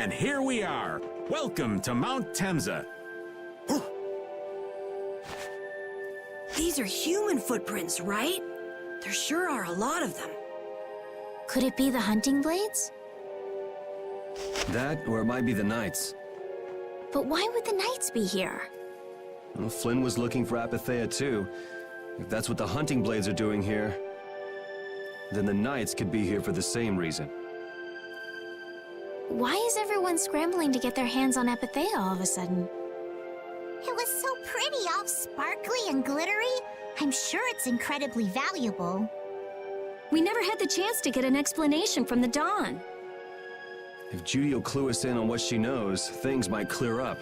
And here we are. Welcome to Mount Temza. These are human footprints, right? There sure are a lot of them. Could it be the hunting blades? That, or it might be the Knights. But why would the Knights be here? Well, Flynn was looking for Apatheia too. If that's what the hunting blades are doing here, then the Knights could be here for the same reason. Why is everyone scrambling to get their hands on Apatheia all of a sudden? It was so pretty, all sparkly and glittery. I'm sure it's incredibly valuable. We never had the chance to get an explanation from the Dawn. If Judy will clue us in on what she knows, things might clear up.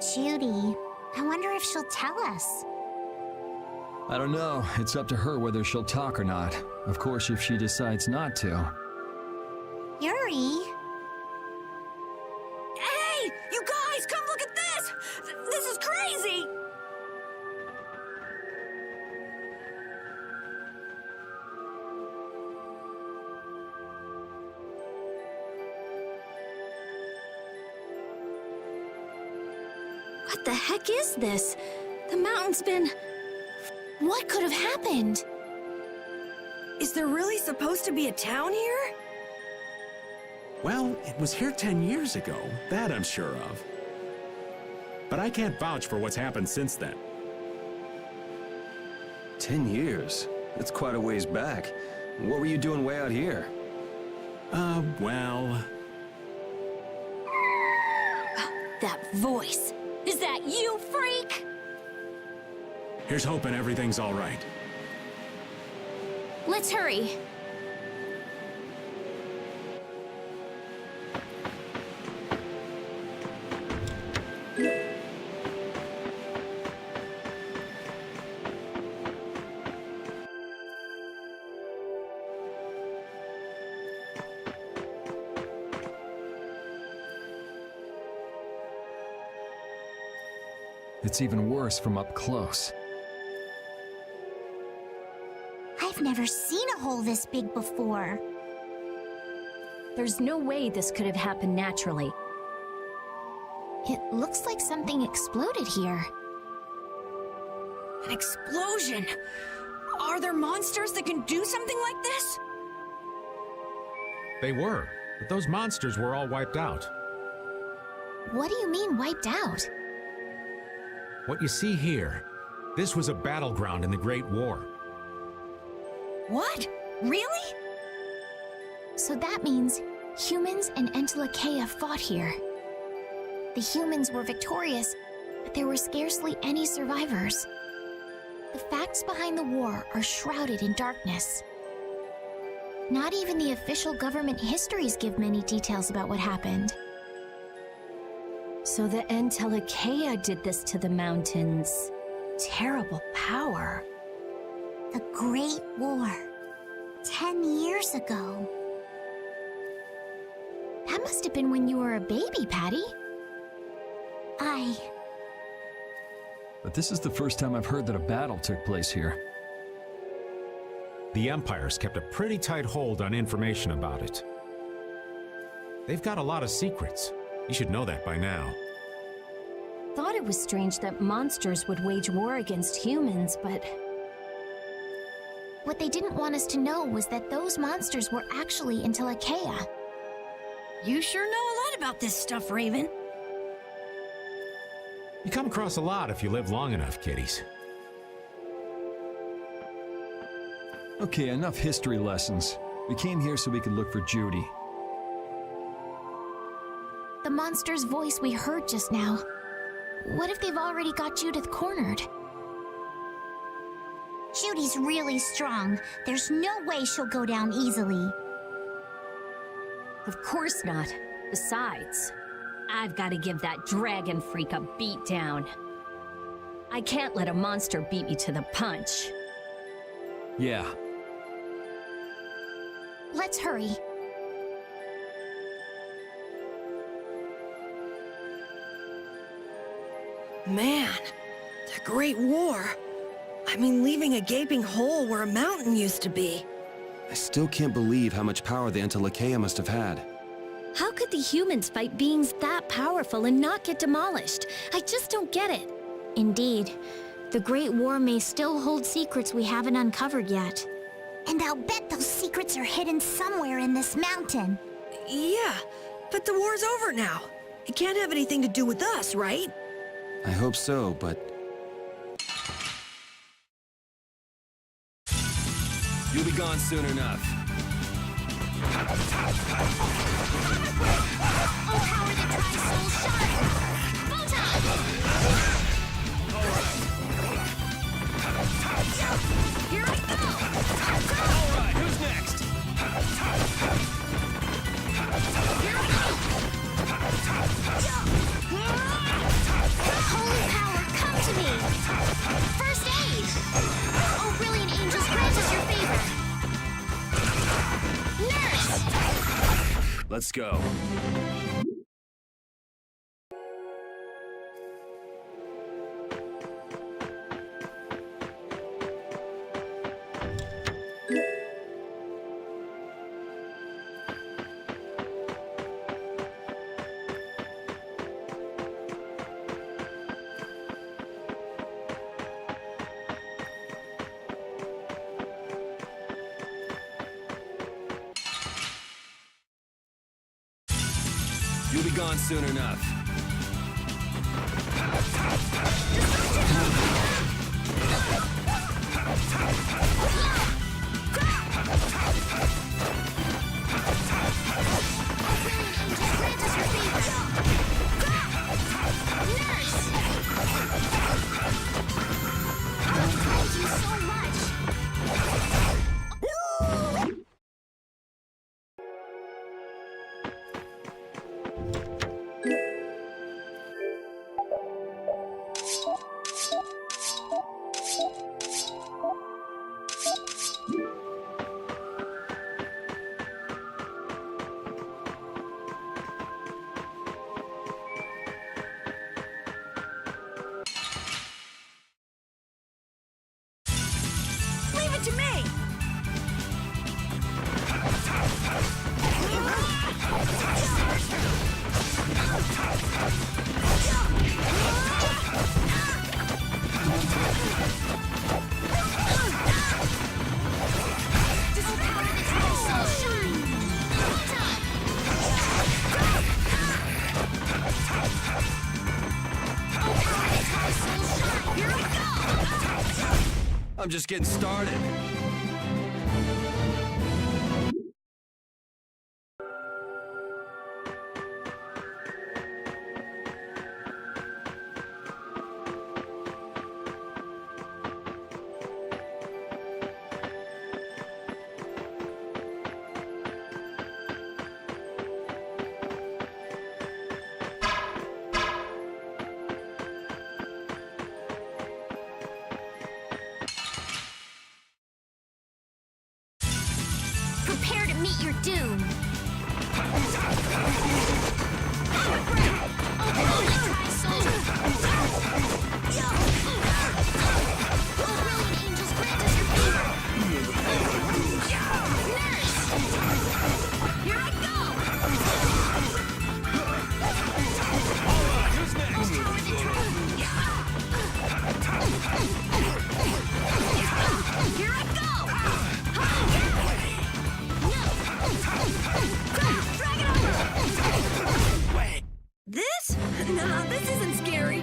Judy, I wonder if she'll tell us. I don't know. It's up to her whether she'll talk or not. Of course, if she decides not to. Yuri? Hey! You guys, come look at this! This is crazy! What the heck is this? The mountain's been... What could have happened? Is there really supposed to be a town here? Well, it was here 10 years ago. That I'm sure of. But I can't vouch for what's happened since then. 10 years? That's quite a ways back. What were you doing way out here? Well... That voice! Is that you, freak? Here's hoping everything's all right. Let's hurry. It's even worse from up close. I've never seen a hole this big before. There's no way this could have happened naturally. It looks like something exploded here. An explosion! Are there monsters that can do something like this? They were, but those monsters were all wiped out. What do you mean, wiped out? What you see here, this was a battleground in the Great War. What? Really? So that means humans and Entelekea fought here. The humans were victorious, but there were scarcely any survivors. The facts behind the war are shrouded in darkness. Not even the official government histories give many details about what happened. So the Entelekea did this to the mountains. Terrible power. The Great War. 10 years ago. That must have been when you were a baby, Patty. But this is the first time I've heard that a battle took place here. The Empire's kept a pretty tight hold on information about it. They've got a lot of secrets. You should know that by now. Thought it was strange that monsters would wage war against humans, but... What they didn't want us to know was that those monsters were actually Entelekea. You sure know a lot about this stuff, Raven. You come across a lot if you live long enough, kiddies. Okay, enough history lessons. We came here so we could look for Judy. The monster's voice we heard just now. What if they've already got Judith cornered? Judy's really strong. There's no way she'll go down easily. Of course not. Besides, I've got to give that dragon freak a beat down. I can't let a monster beat me to the punch. Yeah. Let's hurry. Man, the Great War. I mean, leaving a gaping hole where a mountain used to be. I still can't believe how much power the Entelekea must have had. How could the humans fight beings that powerful and not get demolished? I just don't get it. Indeed. The Great War may still hold secrets we haven't uncovered yet. And I'll bet those secrets are hidden somewhere in this mountain. Yeah, but the war's over now. It can't have anything to do with us, right? I hope so, but... You'll be gone soon enough. Oh, power that drives soul shine! Photon! Here we go! Alright, who's next? Holy power, come to me! First aid! Oh, brilliant angels, grant us your favor! Nurse! Let's go. You'll be gone soon enough. Thank you so much! Leave it to me! I'm just getting started. Prepare to meet your doom! This? Nah, this isn't scary.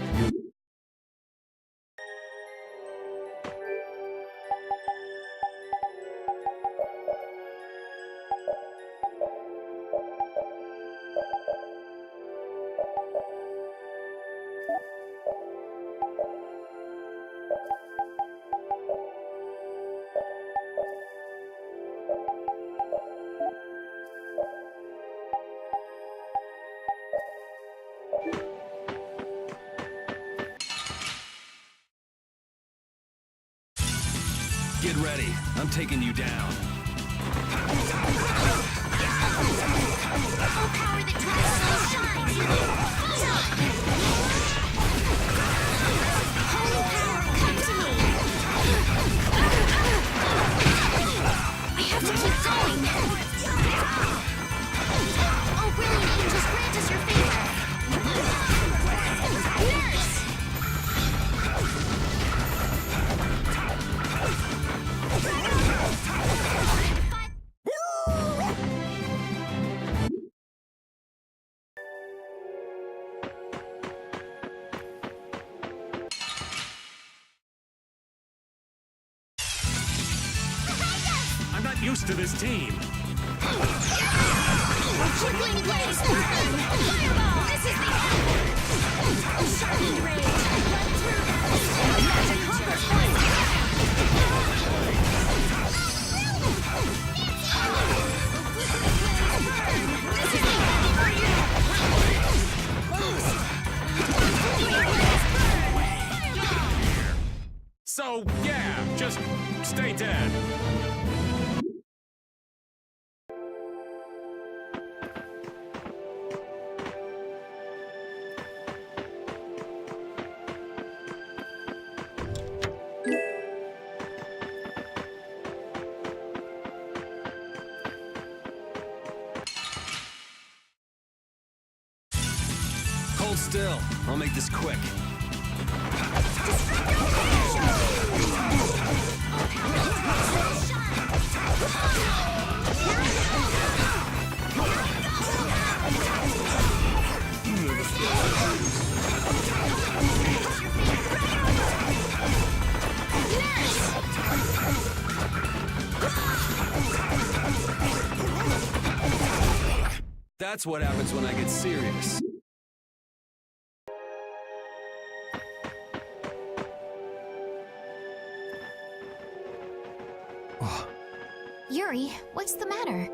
Get ready. I'm taking you down. Oh, power that drives soul shine! Holy power, come to me! I have to keep going! Oh, brilliant used to this team. Trickling blaze burn! Fireball! This is the end! Sharpened rage! Run through them! Magic conquers one! This is the end for you! So, yeah, just stay dead. Hold still. I'll make this quick. That's what happens when I get serious. Yuri, what's the matter?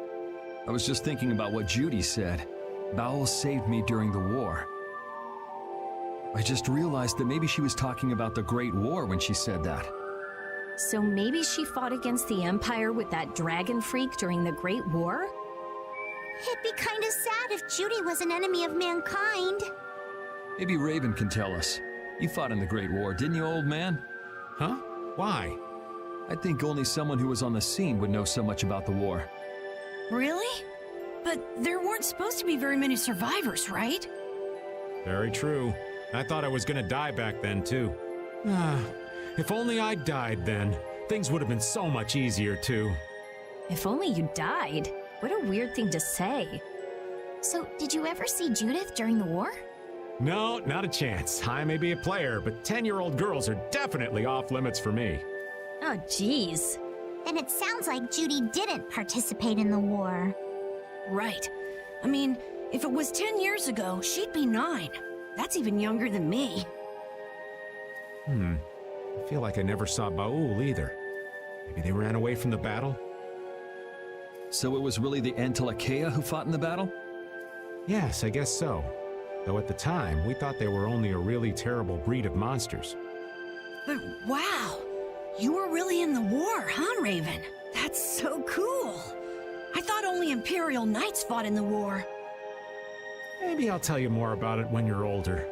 I was just thinking about what Judy said. Bowel saved me during the war. I just realized that maybe she was talking about the Great War when she said that. So maybe she fought against the Empire with that dragon freak during the Great War? It'd be kind of sad if Judy was an enemy of mankind. Maybe Raven can tell us. You fought in the Great War, didn't you, old man? Huh? Why? I think only someone who was on the scene would know so much about the war. Really? But there weren't supposed to be very many survivors, right? Very true. I thought I was gonna die back then, too. If only I died then, things would have been so much easier, too. If only you died. What a weird thing to say. So, did you ever see Judith during the war? No, not a chance. I may be a player, but 10-year-old girls are definitely off limits for me. Oh, jeez. Then it sounds like Judy didn't participate in the war. Right. I mean, if it was 10 years ago, she'd be 9. That's even younger than me. I feel like I never saw Baul either. Maybe they ran away from the battle? So it was really the Antilochea who fought in the battle? Yes, I guess so. Though at the time, we thought they were only a really terrible breed of monsters. But wow! You were really in the war, huh, Raven? That's so cool! I thought only Imperial Knights fought in the war. Maybe I'll tell you more about it when you're older.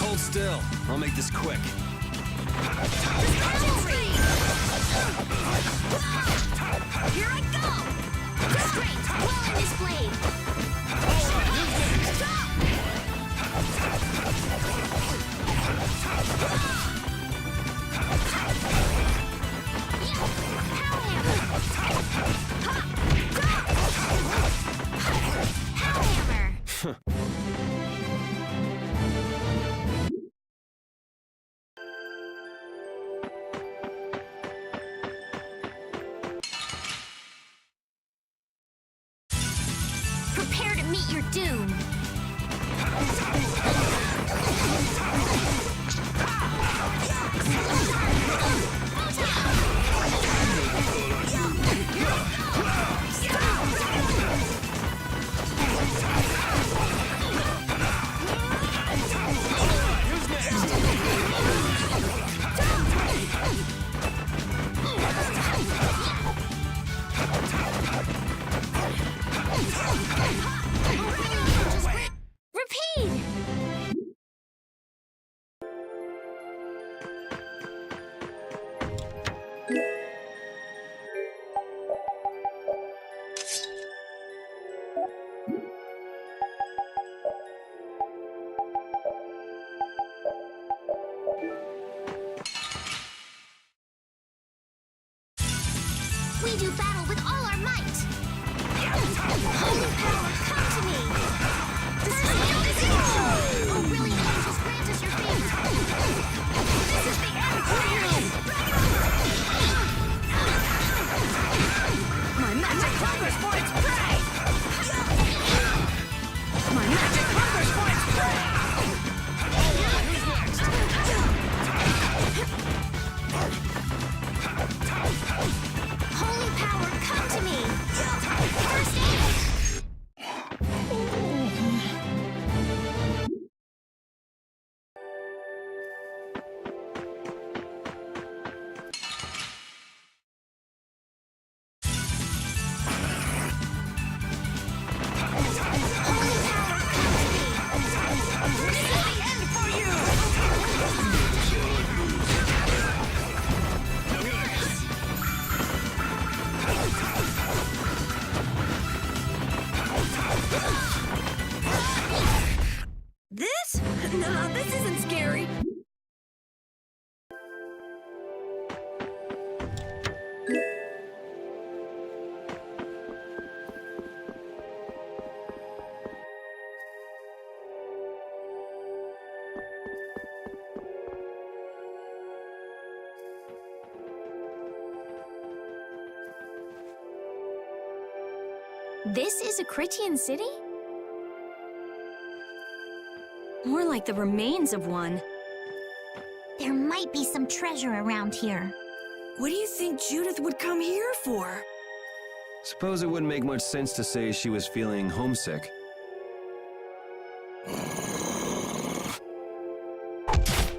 Hold still. I'll make this quick. Here I go! Strength, well in this blade! Hellhammer! Prepare to meet your doom! We do battle with all our might! Holy power, come to me! Oh, brilliant angels, grant us your favor! This is the end for you! My magic hungers for its prey! My magic hungers for its prey! Holy power, come to me! First aid! This? No, this isn't scary. This is a Critian city? More like the remains of one. There might be some treasure around here. What do you think Judith would come here for? Suppose it wouldn't make much sense to say she was feeling homesick.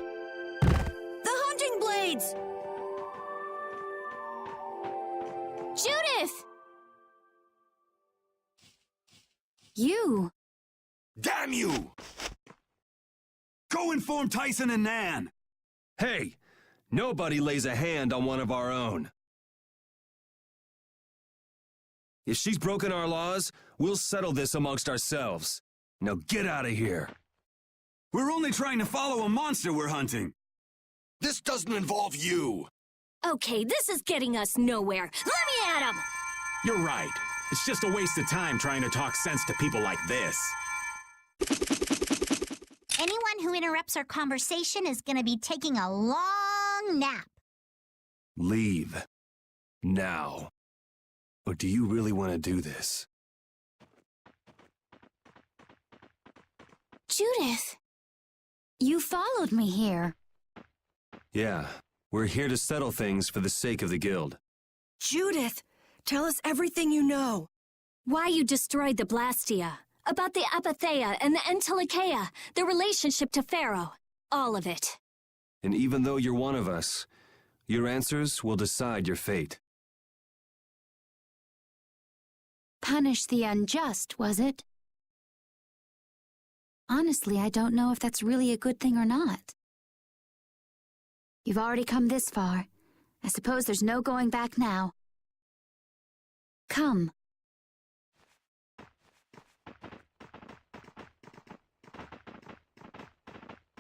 The hunting blades! Judith! You! Damn you! Go inform Tyson and Nan! Hey! Nobody lays a hand on one of our own. If she's broken our laws, we'll settle this amongst ourselves. Now get out of here. We're only trying to follow a monster we're hunting. This doesn't involve you. Okay, this is getting us nowhere. Let me at him! You're right. It's just a waste of time trying to talk sense to people like this. Anyone who interrupts our conversation is gonna be taking a long nap. Leave. Now. Or do you really want to do this? Judith! You followed me here. Yeah, we're here to settle things for the sake of the guild. Judith, tell us everything you know. Why you destroyed the Blastia, about the Apatheia and the Entelikeia, the relationship to Pharaoh, all of it. And even though you're one of us, your answers will decide your fate. Punish the unjust, was it? Honestly, I don't know if that's really a good thing or not. You've already come this far. I suppose there's no going back now. Come.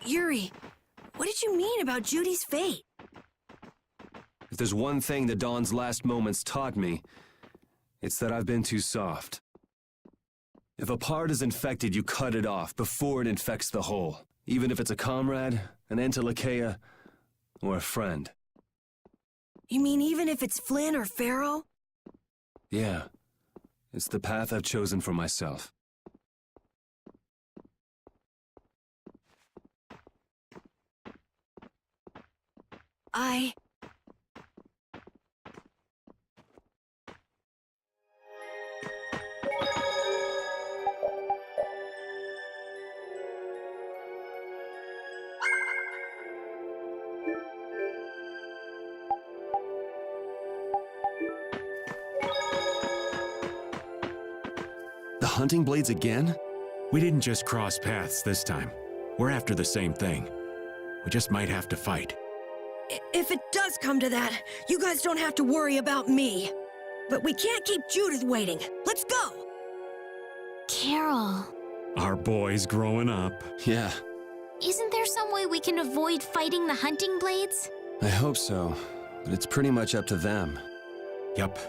Yuri, what did you mean about Judy's fate? If there's one thing the Dawn's last moments taught me, it's that I've been too soft. If a part is infected, you cut it off before it infects the whole, even if it's a comrade, an Entelikeia, or a friend. You mean even if it's Flynn or Pharaoh? Yeah, it's the path I've chosen for myself. The hunting blades again? We didn't just cross paths this time. We're after the same thing. We just might have to fight. If it does come to that, you guys don't have to worry about me. But we can't keep Judith waiting. Let's go! Carol. Our boy's growing up. Yeah, Isn't there some way we can avoid fighting the hunting blades? I hope so, but it's pretty much up to them. Yup.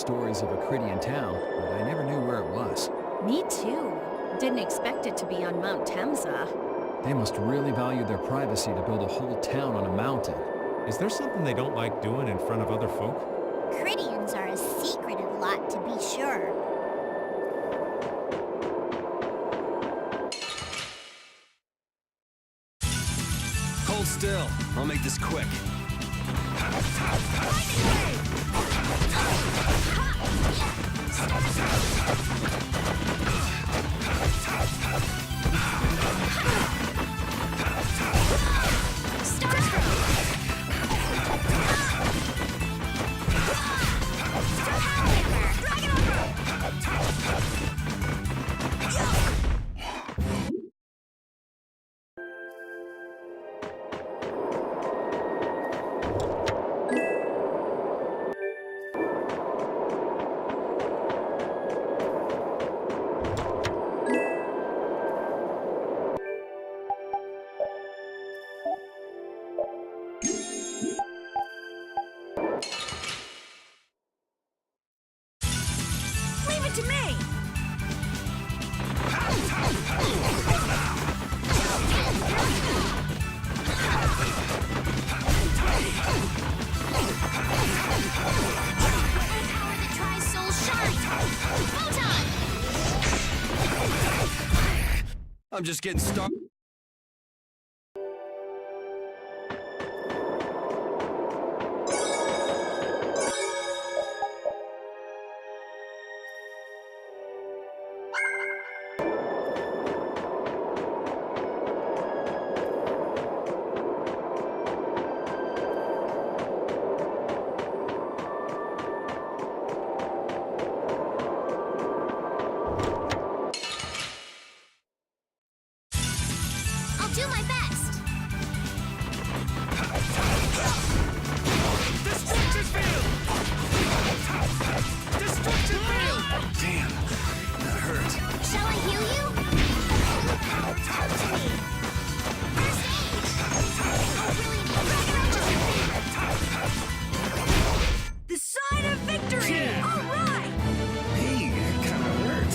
stories of a Cridian town, but I never knew where it was. Me too. Didn't expect it to be on Mount Temza. They must really value their privacy to build a whole town on a mountain. Is there something they don't like doing in front of other folk? Cridians are a secretive lot, to be sure. Hold still. I'll make this quick. Leave it to me! Power that tries soul shine! Photon! I'm just getting started. I'll do my best! Destruction field! Destruction field! Damn, that hurt. Shall I heal you? First aid! Oh, really? The sign of victory! Yeah. All right! Hey, that kind of hurt.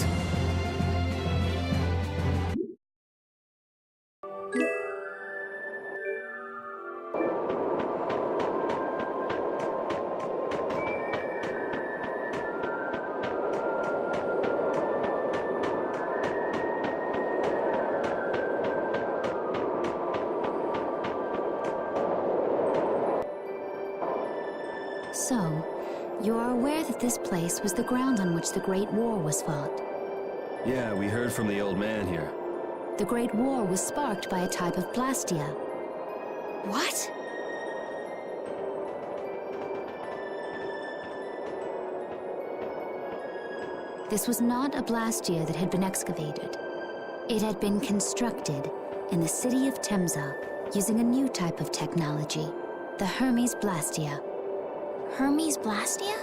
So, you are aware that this place was the ground on which the Great War was fought. Yeah, we heard from the old man here. The Great War was sparked by a type of blastia. What? This was not a blastia that had been excavated. It had been constructed in the city of Temza using a new type of technology, the Hermes Blastia. Hermes Blastia?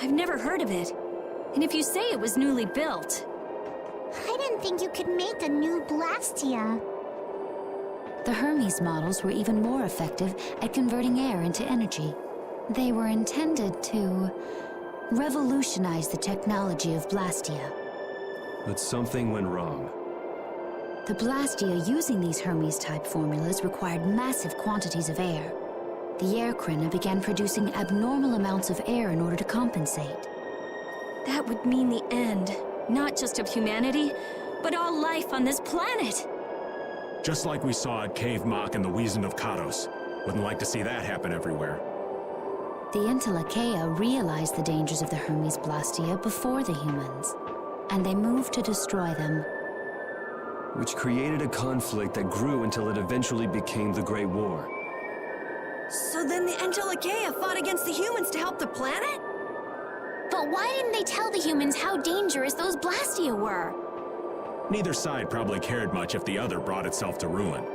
I've never heard of it. And if you say it was newly built, I didn't think you could make a new Blastia. The Hermes models were even more effective at converting air into energy. They were intended to revolutionize the technology of Blastia. But something went wrong. The Blastia using these Hermes-type formulas required massive quantities of air. The air Krina began producing abnormal amounts of air in order to compensate. that would mean the end, not just of humanity, but all life on this planet. Just like we saw at Cave Mach and the Wiesen of Kados. Wouldn't like to see that happen everywhere. The Entelekea realized the dangers of the Hermes Blastia before the humans, and they moved to destroy them. Which created a conflict that grew until it eventually became the Great War. So then the Entelekea fought against the humans to help the planet? But why didn't they tell the humans how dangerous those Blastia were? Neither side probably cared much if the other brought itself to ruin.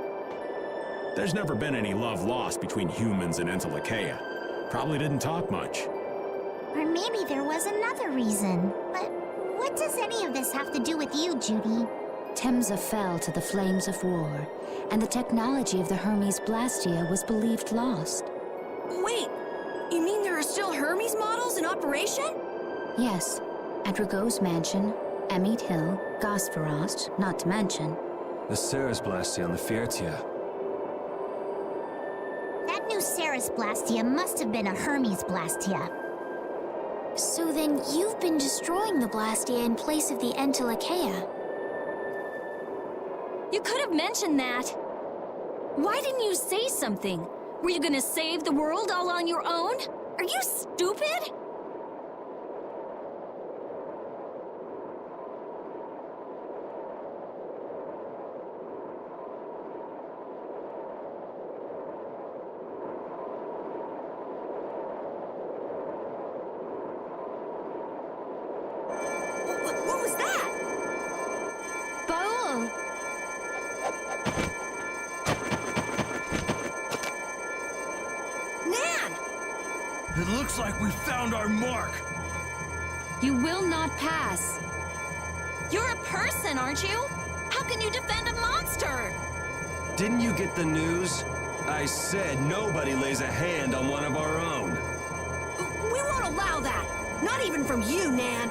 There's never been any love lost between humans and Entelekea. Probably didn't talk much. Or maybe there was another reason. But what does any of this have to do with you, Judy? Temza fell to the flames of war, and the technology of the Hermes Blastia was believed lost. Wait, you mean there are still Hermes models in operation? Yes. At Rago's mansion, Amit Hill, Gosferost, not to mention. The Ceres Blastia on the Fiertia. That new Ceres Blastia must have been a Hermes Blastia. So then you've been destroying the Blastia in place of the Entelekea. You could have mentioned that. Why didn't you say something? Were you gonna save the world all on your own? Are you stupid? What was that? Baul! Nan! It looks like we found our mark. You will not pass. You're a person, aren't you? How can you defend a monster? Didn't you get the news? I said nobody lays a hand on one of our own. We won't allow that. Not even from you, Nan.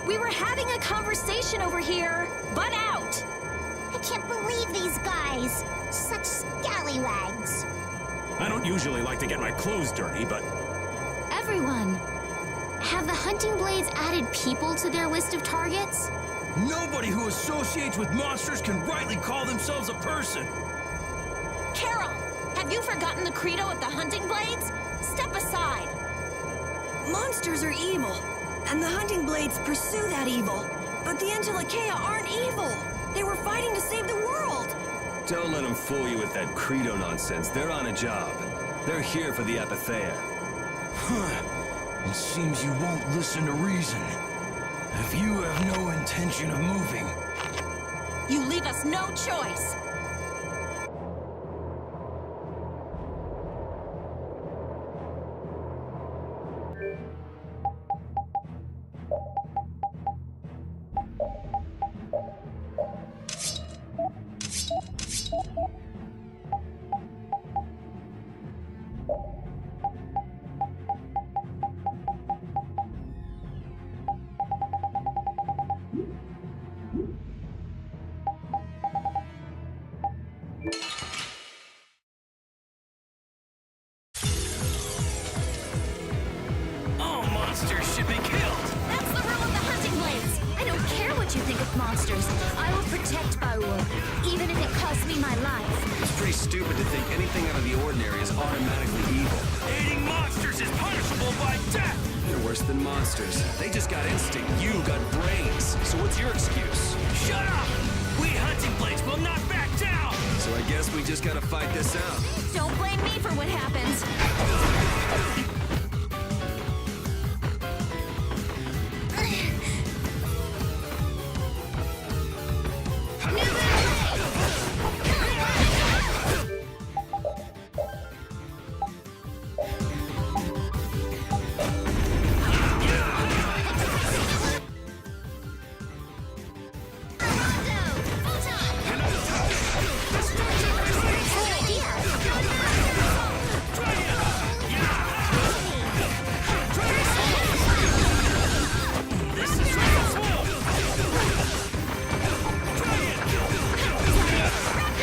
We were having a conversation over here. Butt out! I can't believe these guys. Such scallywags. I don't usually like to get my clothes dirty, but Everyone! Have the hunting blades added people to their list of targets? Nobody who associates with monsters can rightly call themselves a person. Carol, have you forgotten the credo of the hunting blades? Step aside. Monsters are evil, and the hunting blades pursue that evil. But the Entelekea aren't evil. They were fighting to save the world. Don't let them fool you with that credo nonsense. They're on a job. They're here for the Apatheia. It seems you won't listen to reason. If you have no intention of moving, You leave us no choice. all monsters should be killed. That's the rule of the hunting blades! I don't care what you think of monsters. I will protect Baul, even if it costs me my life. It's pretty stupid to think anything out of the ordinary is automatically evil. Aiding monsters is punishable by death. They're worse than monsters. They just got instinct. You got brains. So what's your excuse? Shut up! We hunting blades will not back down. So I guess we just gotta fight this out. Don't blame me for what happens.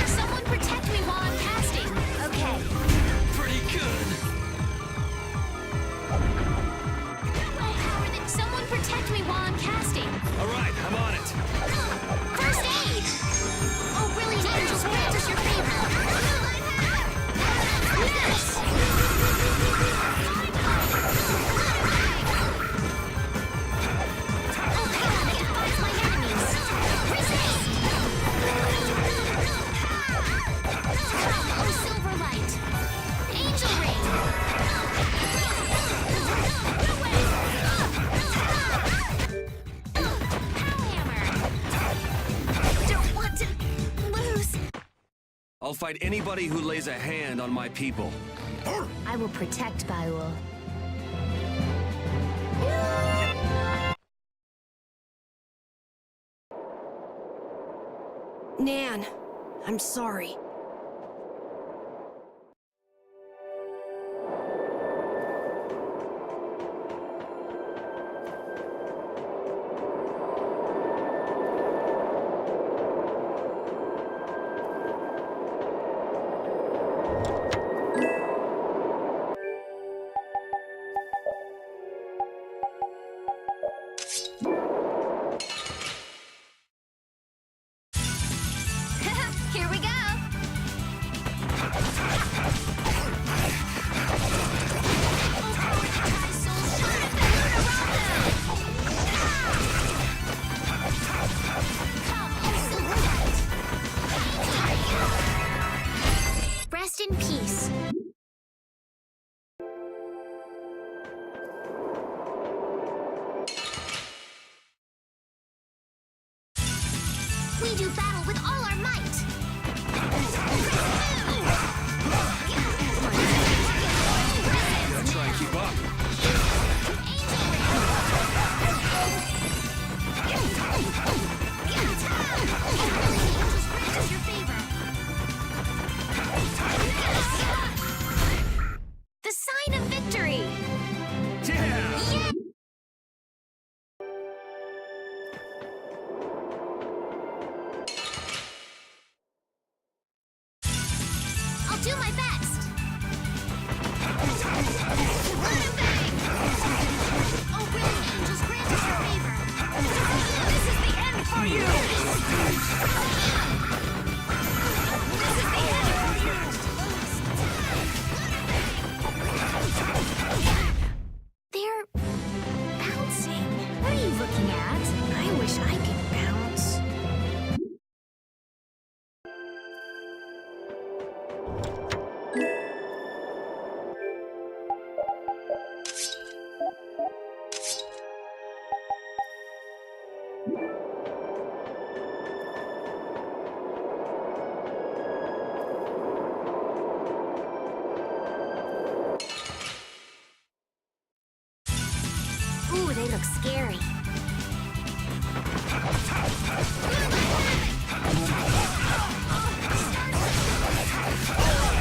Someone protect me while I'm casting. Okay. Pretty good. Someone protect me while I'm casting. All right, I'm on it. First aid! Oh, brilliant angels, grant us your favor. Yes! Oh, come on, I can fight my enemies. Resist! Come, oh silver light. Angel ring. Power hammer. Don't want to lose. I'll fight anybody who lays a hand on my people. I will protect Baul. Nan, I'm sorry. We do battle with all our might. Gotta try and keep up. The sign of victory! Yeah! I'll do my best. Oh, willing angels, grant us your favor. This is the end for you. This is the end for you. They're bouncing. What are you looking at? I wish I could bounce. Ooh, they look scary.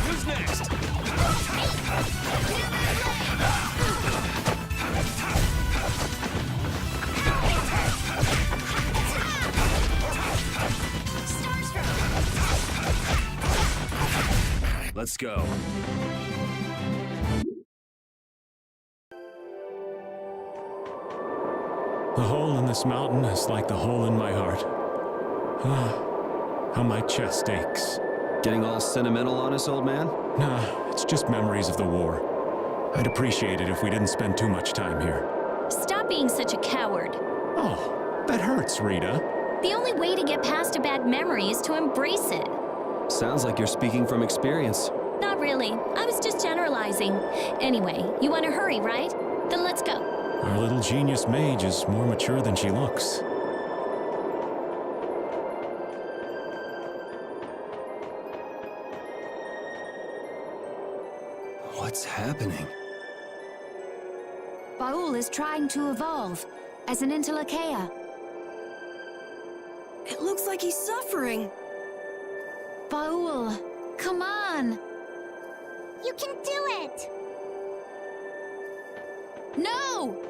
Who's next? Let's go. The hole in this mountain is like the hole in my heart. Ah, how my chest aches. Getting all sentimental on us, old man? Nah, it's just memories of the war. I'd appreciate it if we didn't spend too much time here. Stop being such a coward. Oh, that hurts, Rita. The only way to get past a bad memory is to embrace it. Sounds like you're speaking from experience. Not really. I was just generalizing. Anyway, you want to hurry, right? Then let's go. Our little genius mage is more mature than she looks. What's happening? Baul is trying to evolve as an Entelekea. It looks like he's suffering. Baul, come on! You can do it. No!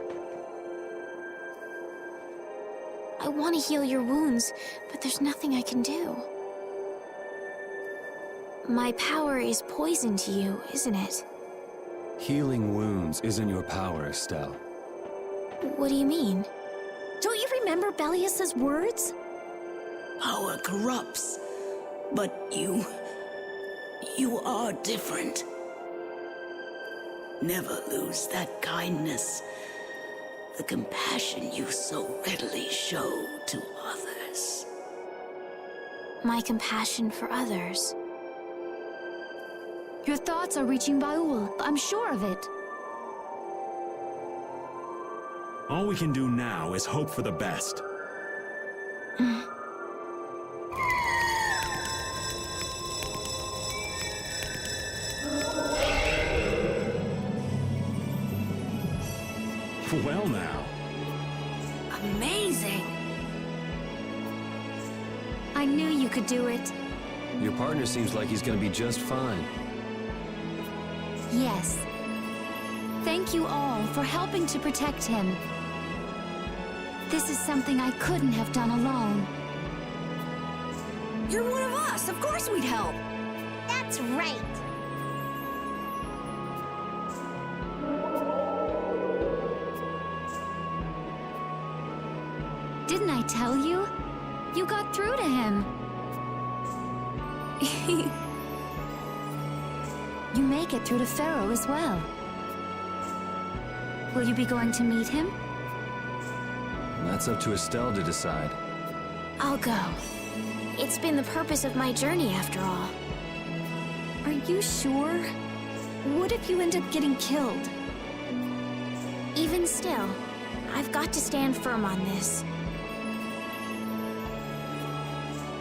I want to heal your wounds, but there's nothing I can do. My power is poison to you, isn't it? Healing wounds isn't your power, Estelle. What do you mean? Don't you remember Bellius's words? Power corrupts, but you are different. Never lose that kindness, the compassion you so readily show to others. My compassion for others. Your thoughts are reaching Baul. I'm sure of it. All we can do now is hope for the best. Well now. Amazing. I knew you could do it. Your partner seems like he's gonna be just fine. Yes. Thank you all for helping to protect him. This is something I couldn't have done alone. You're one of us. Of course we'd help. That's right. Didn't I tell you? You got through to him. You make it through to Pharaoh as well. Will you be going to meet him? That's up to Estelle to decide. I'll go. It's been the purpose of my journey, after all. Are you sure? What if you end up getting killed? Even still, I've got to stand firm on this.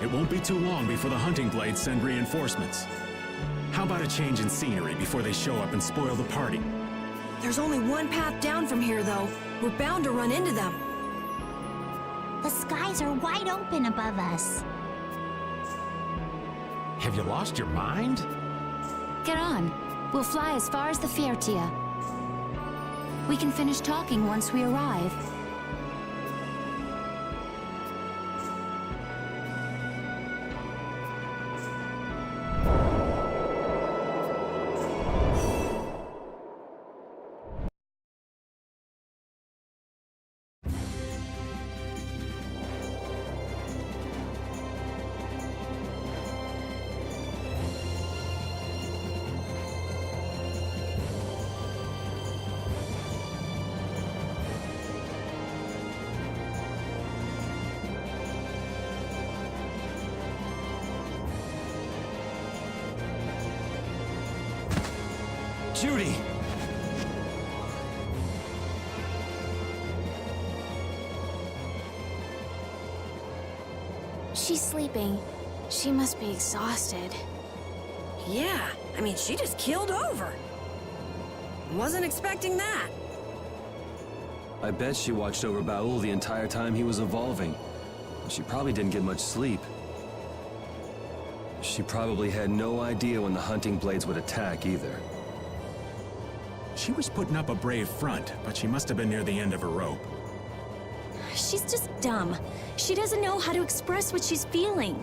It won't be too long before the hunting blades send reinforcements. How about a change in scenery before they show up and spoil the party? There's only one path down from here, though. We're bound to run into them. The skies are wide open above us. Have you lost your mind? Get on. We'll fly as far as the Fiertia. We can finish talking once we arrive. Judy! She's sleeping. She must be exhausted. Yeah, I mean, she just keeled over. Wasn't expecting that. I bet she watched over Baul the entire time he was evolving. She probably didn't get much sleep. She probably had no idea when the hunting blades would attack either. She was putting up a brave front, but she must have been near the end of her rope. She's just dumb. She doesn't know how to express what she's feeling.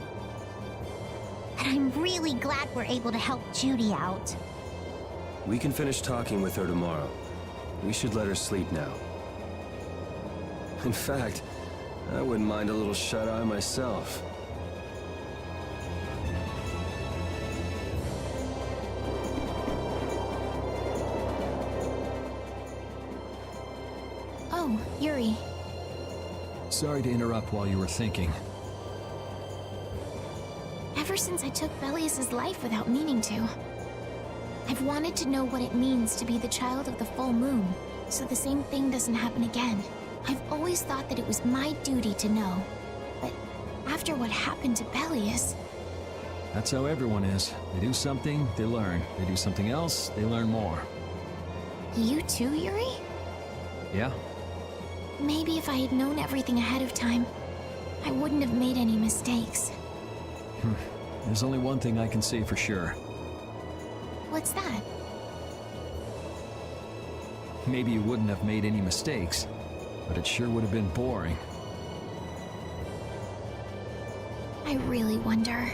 And I'm really glad we're able to help Judy out. We can finish talking with her tomorrow. We should let her sleep now. In fact, I wouldn't mind a little shut-eye myself. Oh, Yuri. Sorry to interrupt while you were thinking. Ever since I took Belius's life without meaning to, I've wanted to know what it means to be the child of the full moon, so the same thing doesn't happen again. I've always thought that it was my duty to know, but after what happened to Belius... That's how everyone is. They do something, they learn. They do something else, they learn more. You too, Yuri? Yeah? Maybe if I had known everything ahead of time, I wouldn't have made any mistakes. There's only one thing I can say for sure. What's that? Maybe you wouldn't have made any mistakes, but it sure would have been boring. I really wonder.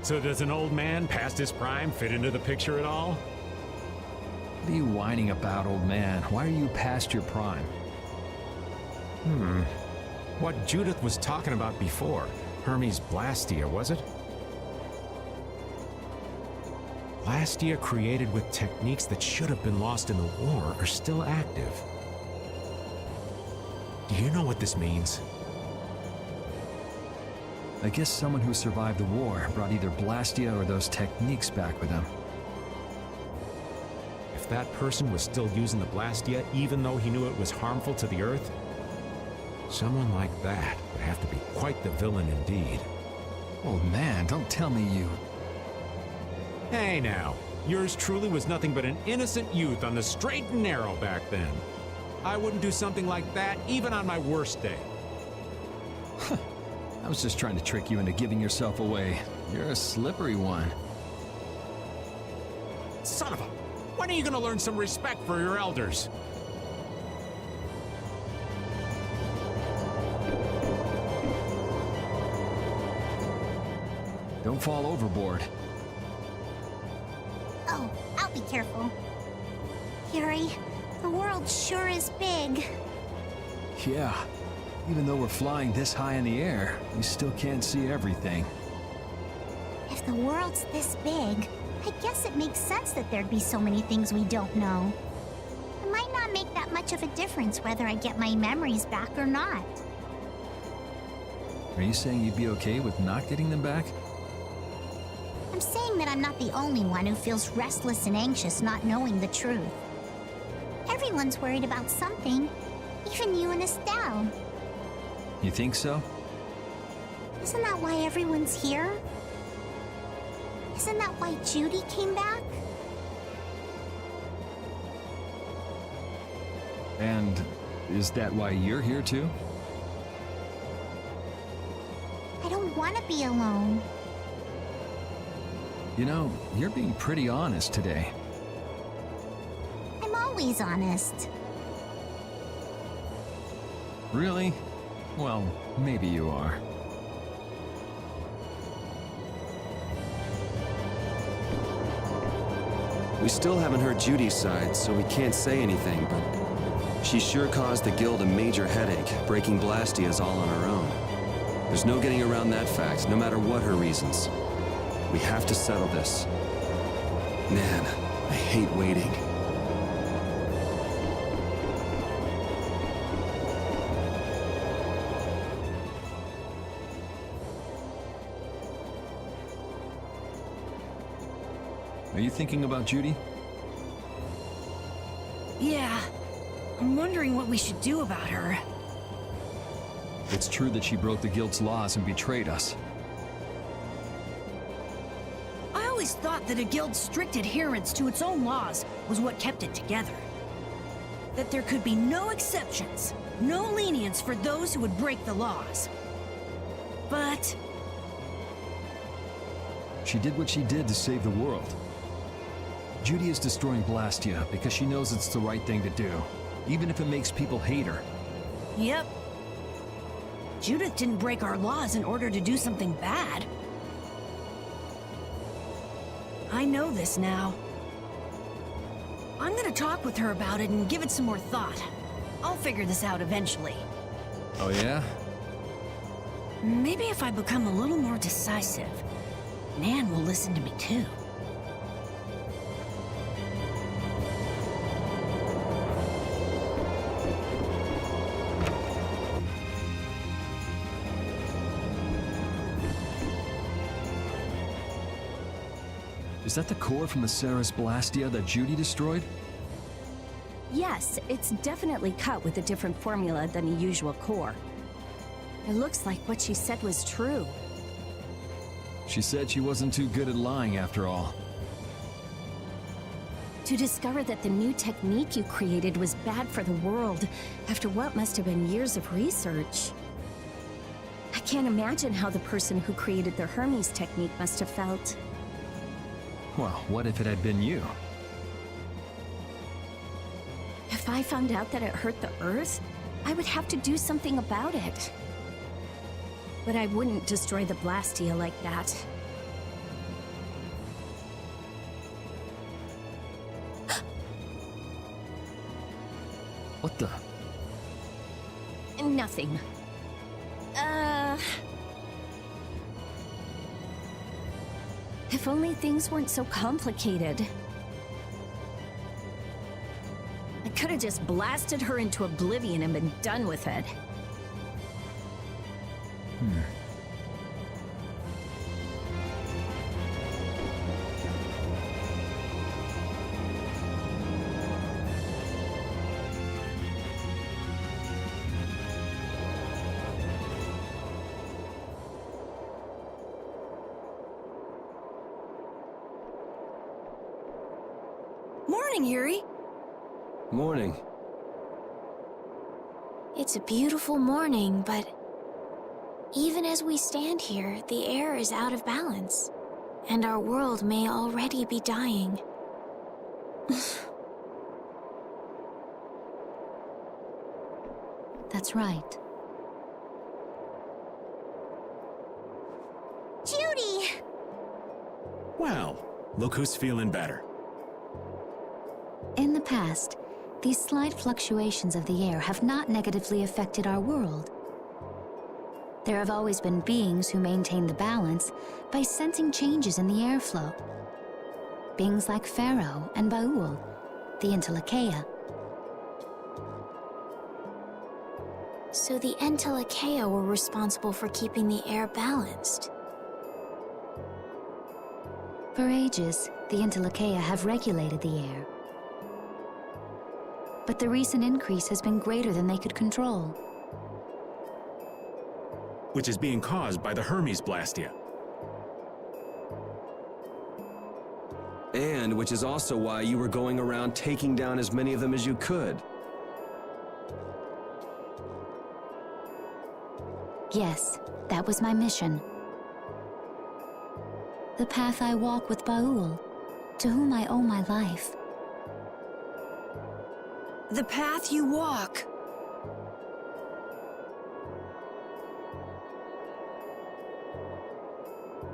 So does an old man past his prime fit into the picture at all? What are you whining about, old man? Why are you past your prime? What Judith was talking about before. Hermes Blastia, was it? Blastia created with techniques that should have been lost in the war are still active. Do you know what this means? I guess someone who survived the war brought either Blastia or those techniques back with them. If that person was still using the Blastia even though he knew it was harmful to the Earth, someone like that would have to be quite the villain indeed. Old man, don't tell me you... Hey now, yours truly was nothing but an innocent youth on the straight and narrow back then. I wouldn't do something like that even on my worst day. I was just trying to trick you into giving yourself away. You're a slippery one. Son of a... When are you gonna learn some respect for your elders? Don't fall overboard. Oh, I'll be careful. Yuri, the world sure is big. Yeah. Even though we're flying this high in the air, we still can't see everything. If the world's this big, I guess it makes sense that there'd be so many things we don't know. It might not make that much of a difference whether I get my memories back or not. Are you saying you'd be okay with not getting them back? I'm saying that I'm not the only one who feels restless and anxious not knowing the truth. Everyone's worried about something, even you and Estelle. You think so? Isn't that why everyone's here? Isn't that why Judy came back? And is that why you're here too? I don't want to be alone. You know, you're being pretty honest today. I'm always honest. Really? Well, maybe you are. We still haven't heard Judy's side, so we can't say anything, but she sure caused the guild a major headache. Breaking Blastia's all on her own. There's no getting around that fact, no matter what her reasons. We have to settle this. Man, I hate waiting. Are you thinking about Judy? Yeah. I'm wondering what we should do about her. It's true that she broke the guild's laws and betrayed us. I always thought that a guild's strict adherence to its own laws was what kept it together. That there could be no exceptions, no lenience for those who would break the laws. But She did what she did to save the world. Judy is destroying Blastia because she knows it's the right thing to do, even if it makes people hate her. Yep. Judith didn't break our laws in order to do something bad. I know this now. I'm gonna talk with her about it and give it some more thought. I'll figure this out eventually. Oh yeah? Maybe if I become a little more decisive, Nan will listen to me too. Is that the core from the Ceres Blastia that Judy destroyed? Yes, it's definitely cut with a different formula than a usual core. It looks like what she said was true. She said she wasn't too good at lying after all. To discover that the new technique you created was bad for the world after what must have been years of research. I can't imagine how the person who created the Hermes technique must have felt. Well, what if it had been you? If I found out that it hurt the Earth, I would have to do something about it. But I wouldn't destroy the Blastia like that. What the? Nothing. If only things weren't so complicated. I could have just blasted her into oblivion and been done with it. Morning, Yuri. Morning. It's a beautiful morning, but even as we stand here, the air is out of balance, and our world may already be dying. That's right. Judy! Well, look who's feeling better. In the past, these slight fluctuations of the air have not negatively affected our world. There have always been beings who maintain the balance by sensing changes in the airflow. Beings like Pharaoh and Baul, the Entelekea. So the Entelekea were responsible for keeping the air balanced. For ages, the Entelecheia have regulated the air. But the recent increase has been greater than they could control. Which is being caused by the Hermes Blastia. And which is also why you were going around taking down as many of them as you could. Yes, that was my mission. The path I walk with Baul, to whom I owe my life. The path you walk.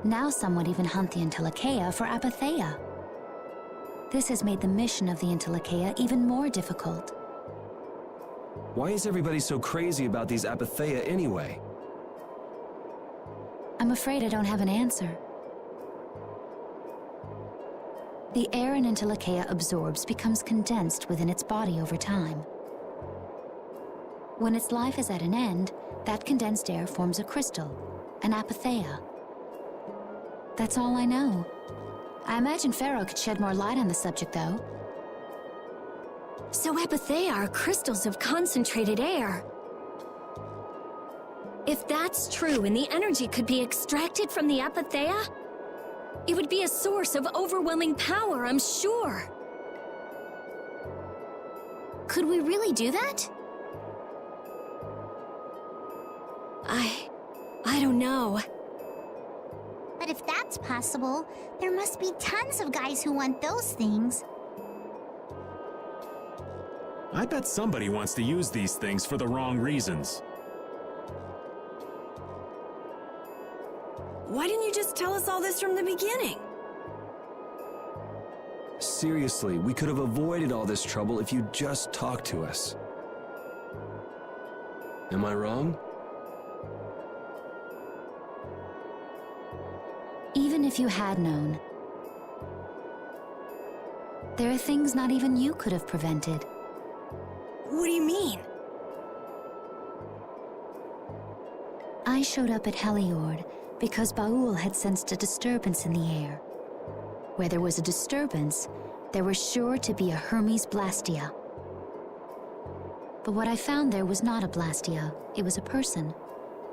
Now some would even hunt the Entelecheia for Apatheia. This has made the mission of the Entelecheia even more difficult. Why is everybody so crazy about these Apatheia anyway? I'm afraid I don't have an answer. The air an Entelecheia absorbs becomes condensed within its body over time. When its life is at an end, that condensed air forms a crystal, an Apatheia. That's all I know. I imagine Pharaoh could shed more light on the subject, though. So Apatheia are crystals of concentrated air. If that's true and the energy could be extracted from the Apatheia, it would be a source of overwhelming power, I'm sure. Could we really do that? I don't know. But if that's possible, there must be tons of guys who want those things. I bet somebody wants to use these things for the wrong reasons. Why didn't you just tell us all this from the beginning? Seriously, we could have avoided all this trouble if you'd just talked to us. Am I wrong? Even if you had known, there are things not even you could have prevented. What do you mean? I showed up at Heliord because Baul had sensed a disturbance in the air. Where there was a disturbance, there was sure to be a Hermes Blastia. But what I found there was not a Blastia, it was a person.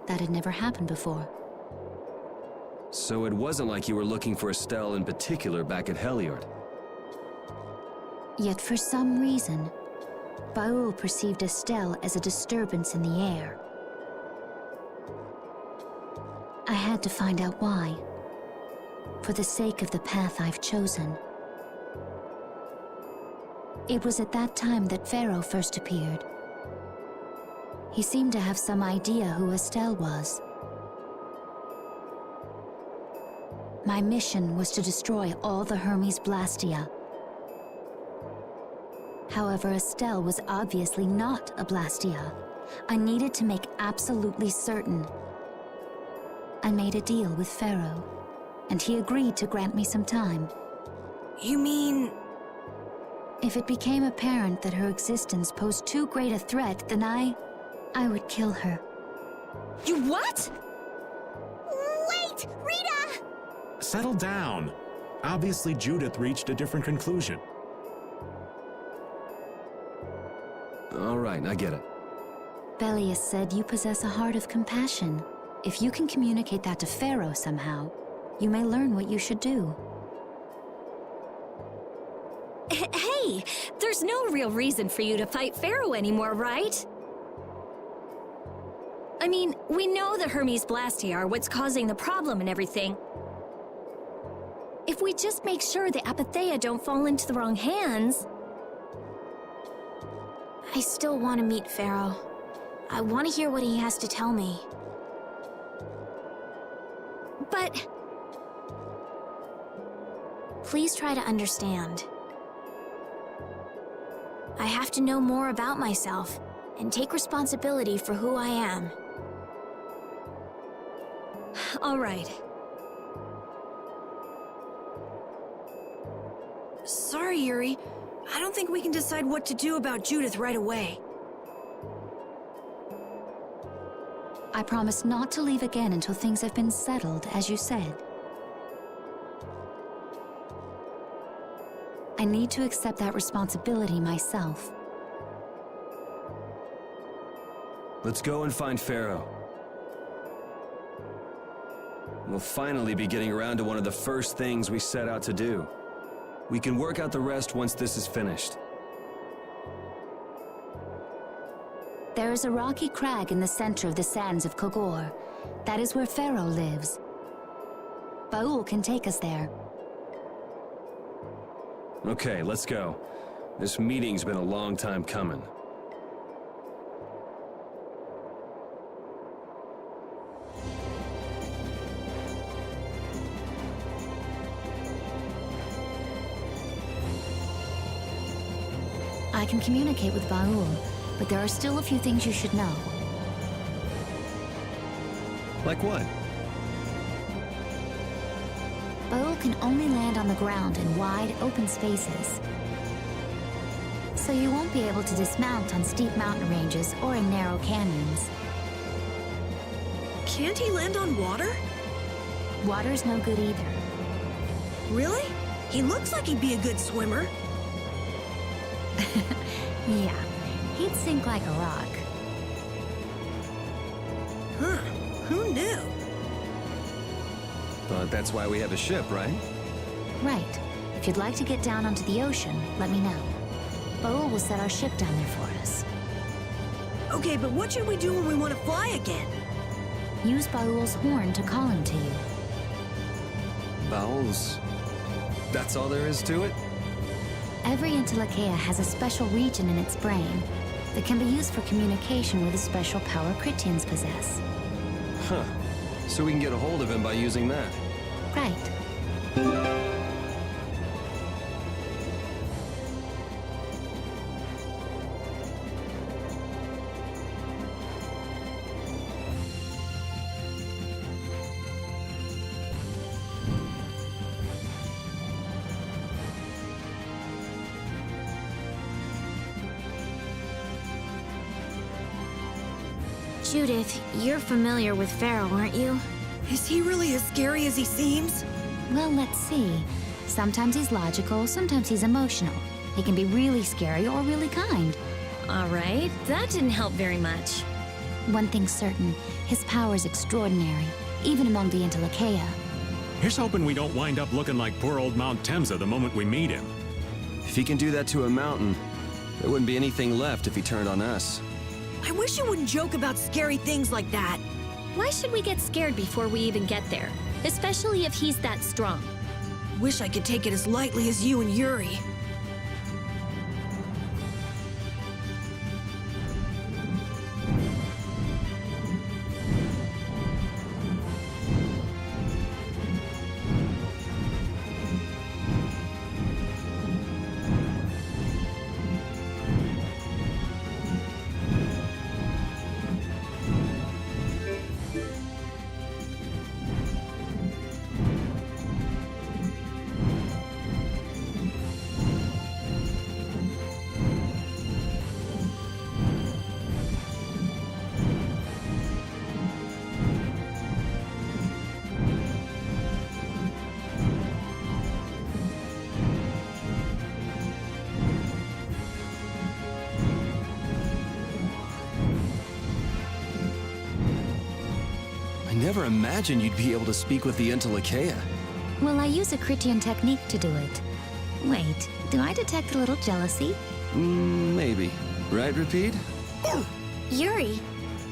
That had never happened before. So it wasn't like you were looking for Estelle in particular back at Heliord. Yet for some reason, Baul perceived Estelle as a disturbance in the air. I had to find out why, for the sake of the path I've chosen. It was at that time that Pharaoh first appeared. He seemed to have some idea who Estelle was. My mission was to destroy all the Hermes Blastia. However, Estelle was obviously not a Blastia. I needed to make absolutely certain. I made a deal with Pharaoh, and he agreed to grant me some time. You mean... If it became apparent that her existence posed too great a threat, then I would kill her. You what? Wait! Rita! Settle down. Obviously, Judith reached a different conclusion. All right, I get it. Belius said you possess a heart of compassion. If you can communicate that to Pharaoh somehow, you may learn what you should do. Hey, there's no real reason for you to fight Pharaoh anymore, right? I mean, we know the Hermes Blastia are what's causing the problem and everything. If we just make sure the Apatheia don't fall into the wrong hands... I still want to meet Pharaoh. I want to hear what he has to tell me. But... Please try to understand. I have to know more about myself and take responsibility for who I am. all right. Sorry, Yuri. I don't think we can decide what to do about Judith right away. I promise not to leave again until things have been settled, as you said. I need to accept that responsibility myself. Let's go and find Pharaoh. We'll finally be getting around to one of the first things we set out to do. We can work out the rest once this is finished. There is a rocky crag in the center of the sands of Kogor. That is where Pharaoh lives. Baul can take us there. Okay, let's go. This meeting's been a long time coming. I can communicate with Baul, but there are still a few things you should know. Like what? Baul can only land on the ground in wide, open spaces. So you won't be able to dismount on steep mountain ranges or in narrow canyons. Can't he land on water? Water's no good either. Really? He looks like he'd be a good swimmer. Yeah, he'd sink like a rock. Huh, who knew? But that's why we have a ship, right? Right. If you'd like to get down onto the ocean, let me know. Baul will set our ship down there for us. Okay, but what should we do when we want to fly again? Use Baul's horn to call him to you. Bowels. That's all there is to it? Every Entelekea has a special region in its brain that can be used for communication with a special power Critians possess. Huh. So we can get a hold of him by using that. Right. Judith, you're familiar with Pharaoh, aren't you? Is he really as scary as he seems? Well, let's see. Sometimes he's logical, sometimes he's emotional. He can be really scary or really kind. All right, that didn't help very much. One thing's certain, his power is extraordinary, even among the Entelekea. Here's hoping we don't wind up looking like poor old Mount Temza the moment we meet him. If he can do that to a mountain, there wouldn't be anything left if he turned on us. I wish you wouldn't joke about scary things like that. Why should we get scared before we even get there? Especially if he's that strong. Wish I could take it as lightly as you and Yuri. I never imagined you'd be able to speak with the Entelekea. Well, I use a Critian technique to do it. Wait, do I detect a little jealousy? Maybe. Right, Rapide? Yuri,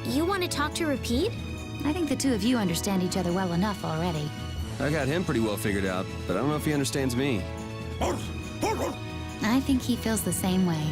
you want to talk to Rapide? I think the two of you understand each other well enough already. I got him pretty well figured out, but I don't know if he understands me. I think he feels the same way.